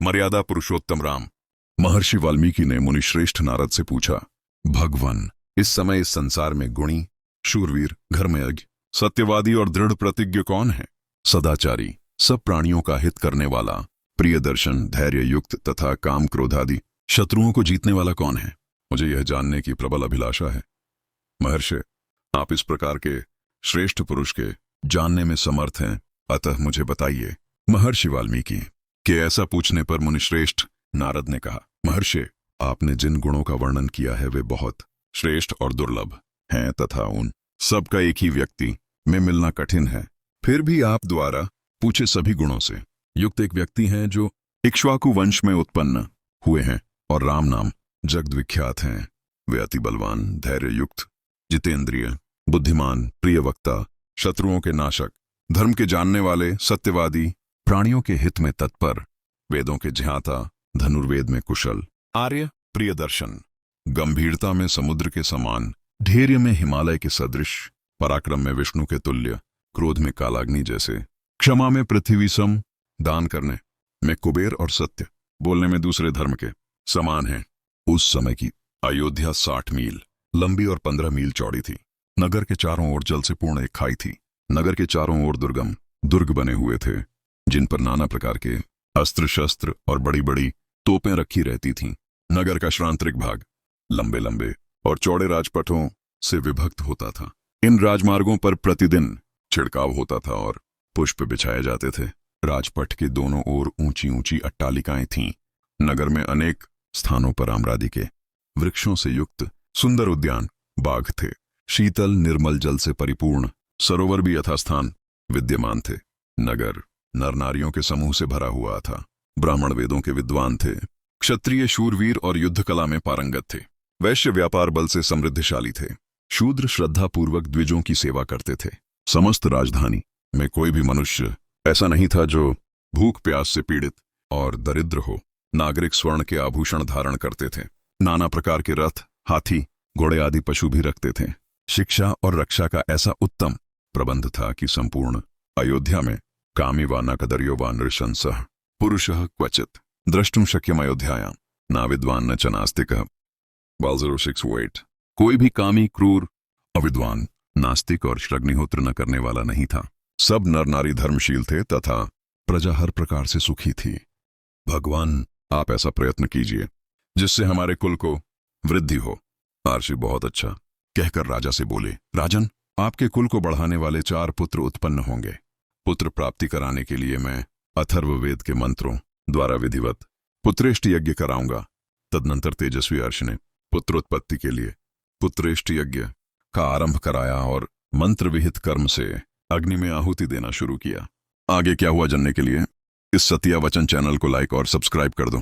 मर्यादा पुरुषोत्तम राम। महर्षि वाल्मीकि ने मुनिश्रेष्ठ नारद से पूछा, भगवान, इस समय इस संसार में गुणी, शूरवीर, धर्मयज्ञ, सत्यवादी और दृढ़ प्रतिज्ञ कौन है? सदाचारी, सब प्राणियों का हित करने वाला, प्रियदर्शन, धैर्य युक्त तथा काम क्रोधादि शत्रुओं को जीतने वाला कौन है? मुझे यह जानने की प्रबल अभिलाषा है। महर्षि, आप इस प्रकार के श्रेष्ठ पुरुष के जानने में समर्थ हैं, अतः मुझे बताइए। महर्षि वाल्मीकि के ऐसा पूछने पर मुनिश्रेष्ठ नारद ने कहा, महर्षि, आपने जिन गुणों का वर्णन किया है वे बहुत श्रेष्ठ और दुर्लभ हैं तथा उन सबका एक ही व्यक्ति में मिलना कठिन है। फिर भी आप द्वारा पूछे सभी गुणों से युक्त एक व्यक्ति हैं जो इक्ष्वाकु वंश में उत्पन्न हुए हैं और राम नाम जगद विख्यात हैं। वे अति बलवान, धैर्य युक्त, जितेंद्रिय, बुद्धिमान, प्रिय वक्ता, शत्रुओं के नाशक, धर्म के जानने वाले, सत्यवादी, प्राणियों के हित में तत्पर, वेदों के ज्ञाता, धनुर्वेद में कुशल, आर्य, प्रियदर्शन, गंभीरता में समुद्र के समान, धैर्य में हिमालय के सदृश, पराक्रम में विष्णु के तुल्य, क्रोध में कालाग्नि जैसे, क्षमा में पृथ्वी सम, दान करने में कुबेर और सत्य बोलने में दूसरे धर्म के समान है। उस समय की अयोध्या 60 मील लंबी और 15 मील चौड़ी थी। नगर के चारों ओर जल से पूर्ण एक खाई थी। नगर के चारों ओर दुर्गम दुर्ग बने हुए थे, जिन पर नाना प्रकार के अस्त्र शस्त्र और बड़ी बड़ी तोपें रखी रहती थीं। नगर का श्रांतरिक भाग लंबे लंबे और चौड़े राजपथों से विभक्त होता था। इन राजमार्गों पर प्रतिदिन छिड़काव होता था और पुष्प बिछाए जाते थे। राजपथ के दोनों ओर ऊंची ऊंची अट्टालिकाएं थीं। नगर में अनेक स्थानों पर आम्रादि के वृक्षों से युक्त सुंदर उद्यान, बाग थे। शीतल निर्मल जल से परिपूर्ण सरोवर भी यथास्थान विद्यमान थे। नगर नर नारियों के समूह से भरा हुआ था। ब्राह्मण वेदों के विद्वान थे, क्षत्रिय शूरवीर और युद्ध कला में पारंगत थे। वैश्य व्यापार बल से समृद्धशाली थे। शूद्र श्रद्धापूर्वक द्विजों की सेवा करते थे। समस्त राजधानी में कोई भी मनुष्य ऐसा नहीं था जो भूख प्यास से पीड़ित और दरिद्र हो। नागरिक स्वर्ण के आभूषण धारण करते थे। नाना प्रकार के रथ, हाथी, घोड़े आदि पशु भी रखते थे। शिक्षा और रक्षा का ऐसा उत्तम प्रबंध था कि संपूर्ण अयोध्या में कामी वा न कदर्यो वा नृशंसः पुरुषः क्वचित द्रष्टुम शक्यम अयोध्यायां ना विद्वान न च नास्तिकः। 1268। कोई भी कामी, क्रूर, अविद्वान, नास्तिक और अग्निहोत्र न करने वाला नहीं था। सब नर नारी धर्मशील थे तथा प्रजा हर प्रकार से सुखी थी। भगवान, आप ऐसा प्रयत्न कीजिए जिससे हमारे कुल को वृद्धि हो। महर्षि बहुत अच्छा कहकर राजा से बोले, राजन, आपके कुल को बढ़ाने वाले 4 पुत्र उत्पन्न होंगे। पुत्र प्राप्ति कराने के लिए मैं अथर्ववेद के मंत्रों द्वारा विधिवत पुत्रेष्ट यज्ञ कराऊंगा। तदनंतर तेजस्वी अर्ष ने पुत्रोत्पत्ति के लिए पुत्रेष्ट यज्ञ का आरंभ कराया और मंत्र विहित कर्म से अग्नि में आहुति देना शुरू किया। आगे क्या हुआ जानने के लिए इस सत्या वचन चैनल को लाइक और सब्सक्राइब कर दो।